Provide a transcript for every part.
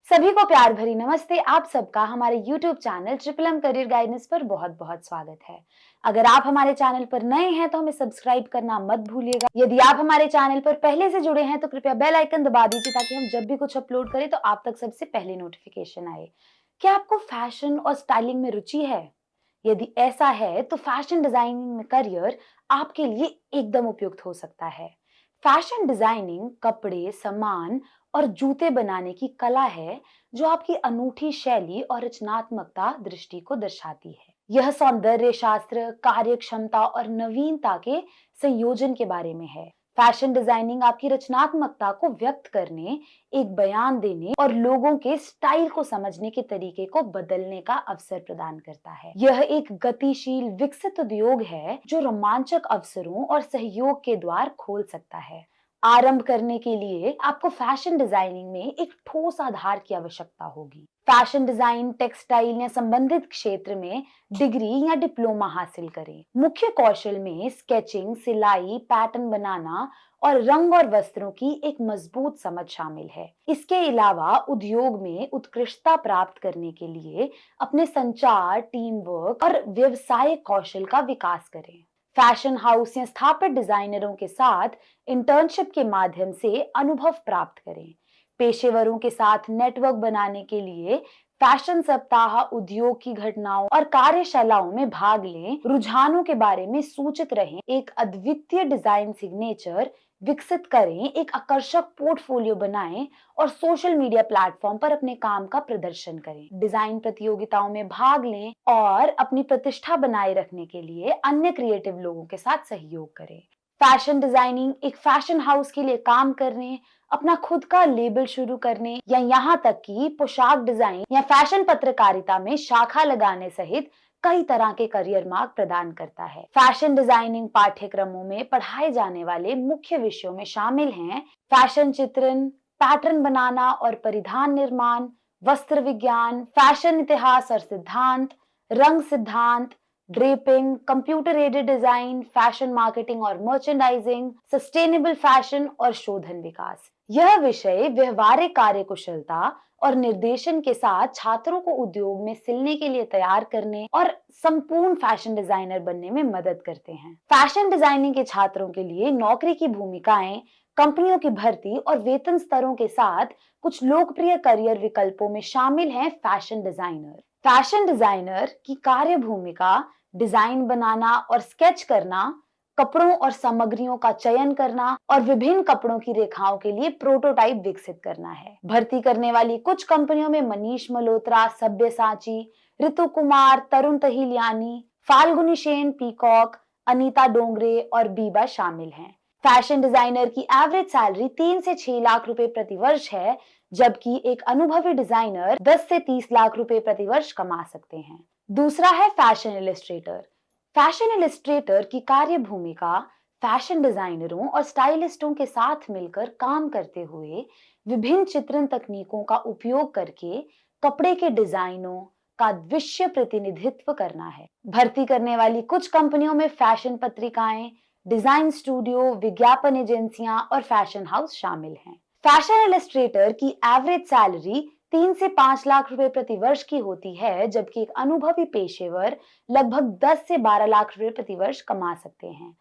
सभी को प्यार भरी नमस्ते। आप सबका हमारे YouTube channel triple M career guidance पर बहुत बहुत स्वागत है। अगर आप हमारे चैनल पर नए हैं तो हमें सब्सक्राइब करना मत भूलिएगा। यदि आप हमारे चैनल पर पहले से जुड़े हैं तो कृपया बेल आइकन दबा दीजिए ताकि हम जब भी कुछ अपलोड करें तो आप तक सबसे पहले नोटिफिकेशन आए। क्या आपको फैशन और स्टाइलिंग में रुचि है? यदि ऐसा है तो फैशन डिजाइनिंग में करियर आपके लिए एकदम उपयुक्त हो सकता है। फैशन डिजाइनिंग कपड़े, सामान और जूते बनाने की कला है जो आपकी अनूठी शैली और रचनात्मकता दृष्टि को दर्शाती है। यह सौंदर्य शास्त्र, कार्य क्षमता और नवीनता के संयोजन के बारे में है। फैशन डिजाइनिंग आपकी रचनात्मकता को व्यक्त करने, एक बयान देने और लोगों के स्टाइल को समझने के तरीके को बदलने का अवसर प्रदान करता है। यह एक गतिशील, विकसित उद्योग है जो रोमांचक अवसरों और सहयोग के द्वार खोल सकता है। आरंभ करने के लिए आपको फैशन डिजाइनिंग में एक ठोस आधार की आवश्यकता होगी। फैशन डिजाइन, टेक्सटाइल या संबंधित क्षेत्र में डिग्री या डिप्लोमा हासिल करें। मुख्य कौशल में स्केचिंग, सिलाई, पैटर्न बनाना और रंग और वस्त्रों की एक मजबूत समझ शामिल है। इसके अलावा उद्योग में उत्कृष्टता प्राप्त करने के लिए अपने संचार, टीम वर्क और व्यवसायिक कौशल का विकास करें। फैशन हाउस या स्थापित डिजाइनरों के साथ इंटर्नशिप के माध्यम से अनुभव प्राप्त करें। पेशेवरों के साथ नेटवर्क बनाने के लिए फैशन सप्ताह, उद्योग की घटनाओं और कार्यशालाओं में भाग लें। रुझानों के बारे में सूचित रहें। एक अद्वितीय डिजाइन सिग्नेचर विकसित करें, एक आकर्षक पोर्टफोलियो बनाएं और सोशल मीडिया प्लेटफॉर्म पर अपने काम का प्रदर्शन करें। डिजाइन प्रतियोगिताओं में भाग लें और अपनी प्रतिष्ठा बनाए रखने के लिए अन्य क्रिएटिव लोगों के साथ सहयोग करें। फैशन डिजाइनिंग एक फैशन हाउस के लिए काम करने, अपना खुद का लेबल शुरू करने या यहाँ तक कि पोशाक डिजाइन या फैशन पत्रकारिता में शाखा लगाने सहित कई तरह के करियर मार्ग प्रदान करता है। फैशन डिजाइनिंग पाठ्यक्रमों में पढ़ाए जाने वाले मुख्य विषयों में शामिल हैं फैशन चित्रण, पैटर्न बनाना और परिधान निर्माण, वस्त्र विज्ञान, फैशन इतिहास और सिद्धांत, रंग सिद्धांत, draping, computer aided design, fashion marketing और मर्चेंडाइजिंग, सस्टेनेबल फैशन और शोधन विकास। यह विषय व्यवहारिक कार्यकुशलता और निर्देशन के साथ छात्रों को उद्योग में सिलने के लिए तैयार करने और संपूर्ण फैशन डिजाइनर बनने में मदद करते हैं। फैशन डिजाइनिंग के छात्रों के लिए नौकरी की भूमिकाएं, कंपनियों की भर्ती और वेतन स्तरों के साथ कुछ लोकप्रिय करियर विकल्पों में शामिल हैं फैशन डिजाइनर। फैशन डिजाइनर की कार्य भूमिका डिजाइन बनाना और स्केच करना, कपड़ों और सामग्रियों का चयन करना और विभिन्न कपड़ों की रेखाओं के लिए प्रोटोटाइप विकसित करना है। भर्ती करने वाली कुछ कंपनियों में मनीष मल्होत्रा, सब्यसाची, ऋतु कुमार, तरुण तहिलियानी, फाल्गुनी सेन, पीकॉक, अनीता डोंगरे और बीबा शामिल हैं। फैशन डिजाइनर की एवरेज सैलरी 3 से 6 लाख रुपए प्रति वर्ष है, जबकि एक अनुभवी डिजाइनर 10 से 30 लाख रुपए प्रति वर्ष कमा सकते हैं। दूसरा है फैशन इलस्ट्रेटर। फैशन इलस्ट्रेटर की कार्य भूमिका फैशन डिजाइनरों और स्टाइलिस्टों के साथ मिलकर काम करते हुए विभिन्न चित्रण तकनीकों का उपयोग करके कपड़े के डिजाइनों का विश्व प्रतिनिधित्व करना है। भर्ती करने वाली कुछ कंपनियों में फैशन पत्रिकाएं, डिजाइन स्टूडियो, विज्ञापन एजेंसियां और फैशन हाउस शामिल हैं। फैशन इलस्ट्रेटर की एवरेज सैलरी 3 से 5 लाख रुपए प्रति वर्ष की होती है, जबकि एक अनुभवी पेशेवर लगभग 10 से 12 लाख रुपए प्रति वर्ष कमा सकते हैं।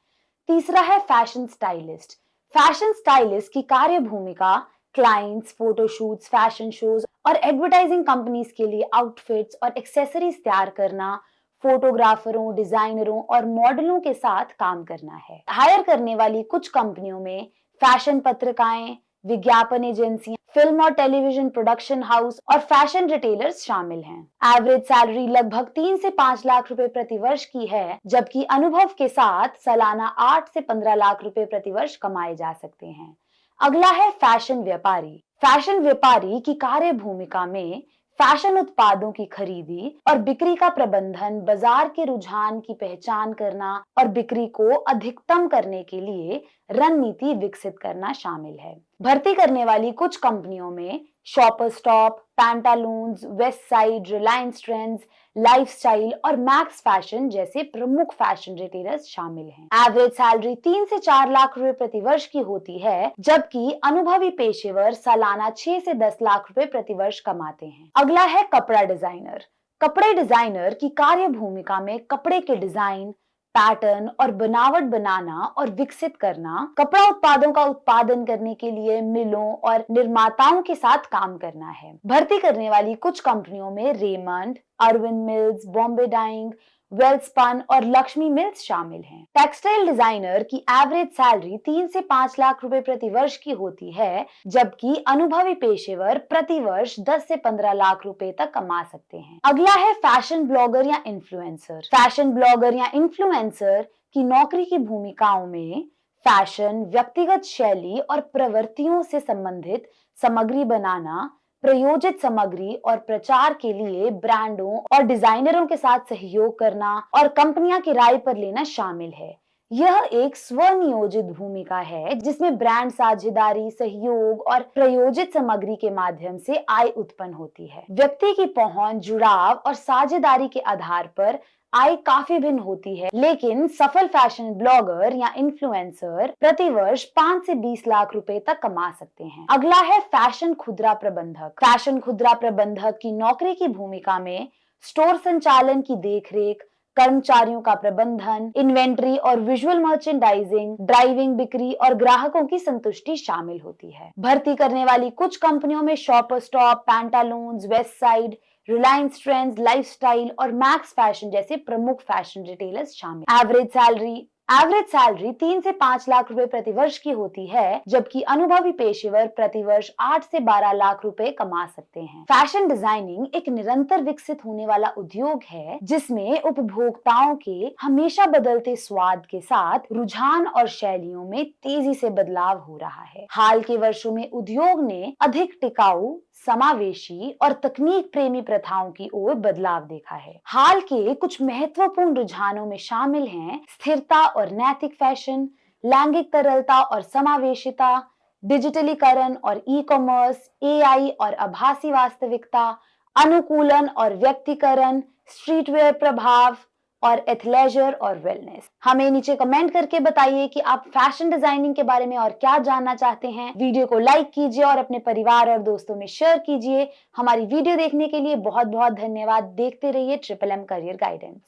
तीसरा है फैशन स्टाइलिस्ट। फैशन स्टाइलिस्ट की कार्य भूमिका क्लाइंट्स, फोटोशूट्स, फैशन शोज और एडवर्टाइजिंग कंपनीज के लिए आउटफिट्स और एक्सेसरीज तैयार करना, फोटोग्राफरों, डिजाइनरों और मॉडलों के साथ काम करना है। हायर करने वाली कुछ कंपनियों में फैशन पत्रिकाएं, विज्ञापन एजेंसियां, फिल्म और टेलीविजन प्रोडक्शन हाउस और फैशन रिटेलर्स शामिल हैं। एवरेज सैलरी लगभग 3 से 5 लाख रुपए प्रति वर्ष की है, जबकि अनुभव के साथ सालाना 8 से 15 लाख रुपए प्रति वर्ष कमाए जा सकते हैं। अगला है फैशन व्यापारी। फैशन व्यापारी की कार्य भूमिका में फैशन उत्पादों की खरीदी और बिक्री का प्रबंधन, बाजार के रुझान की पहचान करना और बिक्री को अधिकतम करने के लिए रणनीति विकसित करना शामिल है। भर्ती करने वाली कुछ कंपनियों में shopper stop, Pantaloons, west side, Reliance trends, lifestyle और मैक्स फैशन जैसे प्रमुख फैशन रिटेलर्स शामिल हैं। एवरेज सैलरी 3 से 4 लाख रुपए प्रति वर्ष की होती है, जबकि अनुभवी पेशेवर सालाना 6 से 10 लाख रुपए प्रति वर्ष कमाते हैं। अगला है कपड़ा डिजाइनर। कपड़े डिजाइनर की कार्य भूमिका में कपड़े के डिजाइन, पैटर्न और बनावट बनाना और विकसित करना, कपड़ा उत्पादों का उत्पादन करने के लिए मिलों और निर्माताओं के साथ काम करना है। भर्ती करने वाली कुछ कंपनियों में Raymond, Arvind Mills, Bombay Dyeing, Welspun और लक्ष्मी मिल्स शामिल हैं। टेक्सटाइल डिजाइनर की एवरेज सैलरी 3 से 5 लाख रुपए प्रति वर्ष की होती है, जबकि अनुभवी पेशेवर प्रति वर्ष 10 से 15 लाख रुपए तक कमा सकते हैं। अगला है फैशन ब्लॉगर या इन्फ्लुएंसर। फैशन ब्लॉगर या इन्फ्लुएंसर की नौकरी की भूमिकाओं में फैशन, व्यक्तिगत शैली और प्रवृत्तियों से संबंधित सामग्री बनाना, प्रयोजित सामग्री और प्रचार के लिए ब्रांडों और डिजाइनरों के साथ सहयोग करना और कंपनियां की राय पर लेना शामिल है। यह एक स्वनियोजित भूमिका है जिसमें ब्रांड साझेदारी, सहयोग और प्रयोजित सामग्री के माध्यम से आय उत्पन्न होती है। व्यक्ति की पहुंच, जुड़ाव और साझेदारी के आधार पर आय काफी भिन्न होती है, लेकिन सफल फैशन ब्लॉगर या इन्फ्लुएंसर प्रति वर्ष 5 से 20 लाख रुपए तक कमा सकते हैं। अगला है फैशन खुदरा प्रबंधक। फैशन खुदरा प्रबंधक की नौकरी की भूमिका में स्टोर संचालन की देखरेख, कर्मचारियों का प्रबंधन, इन्वेंट्री और विजुअल मर्चेंडाइजिंग, ड्राइविंग, बिक्री और ग्राहकों की संतुष्टि शामिल होती है। भर्ती करने वाली कुछ कंपनियों में shopper stop, Pantaloons, west side, Reliance trends, lifestyle और मैक्स फैशन जैसे प्रमुख फैशन रिटेलर्स शामिल। एवरेज सैलरी 3 से 5 लाख रुपए प्रति वर्ष की होती है, जबकि अनुभवी पेशेवर प्रति वर्ष 8 से 12 लाख रुपए कमा सकते हैं। फैशन डिजाइनिंग एक निरंतर विकसित होने वाला उद्योग है, जिसमें उपभोक्ताओं के हमेशा बदलते स्वाद के साथ रुझान और शैलियों में तेजी से बदलाव हो रहा है। हाल के वर्षों में उद्योग ने अधिक टिकाऊ, समावेशी और तकनीक प्रेमी प्रथाओं की ओर बदलाव देखा है। हाल के कुछ महत्वपूर्ण रुझानों में शामिल हैं स्थिरता और नैतिक फैशन, लैंगिक तरलता और समावेशिता, डिजिटलीकरण और ई कॉमर्स, एआई और आभासी वास्तविकता, अनुकूलन और व्यक्तिकरण, स्ट्रीटवेयर प्रभाव और एथलेजर और वेलनेस। हमें नीचे कमेंट करके बताइए कि आप फैशन डिजाइनिंग के बारे में और क्या जानना चाहते हैं। वीडियो को लाइक कीजिए और अपने परिवार और दोस्तों में शेयर कीजिए। हमारी वीडियो देखने के लिए बहुत बहुत धन्यवाद। देखते रहिए ट्रिपल एम करियर गाइडेंस।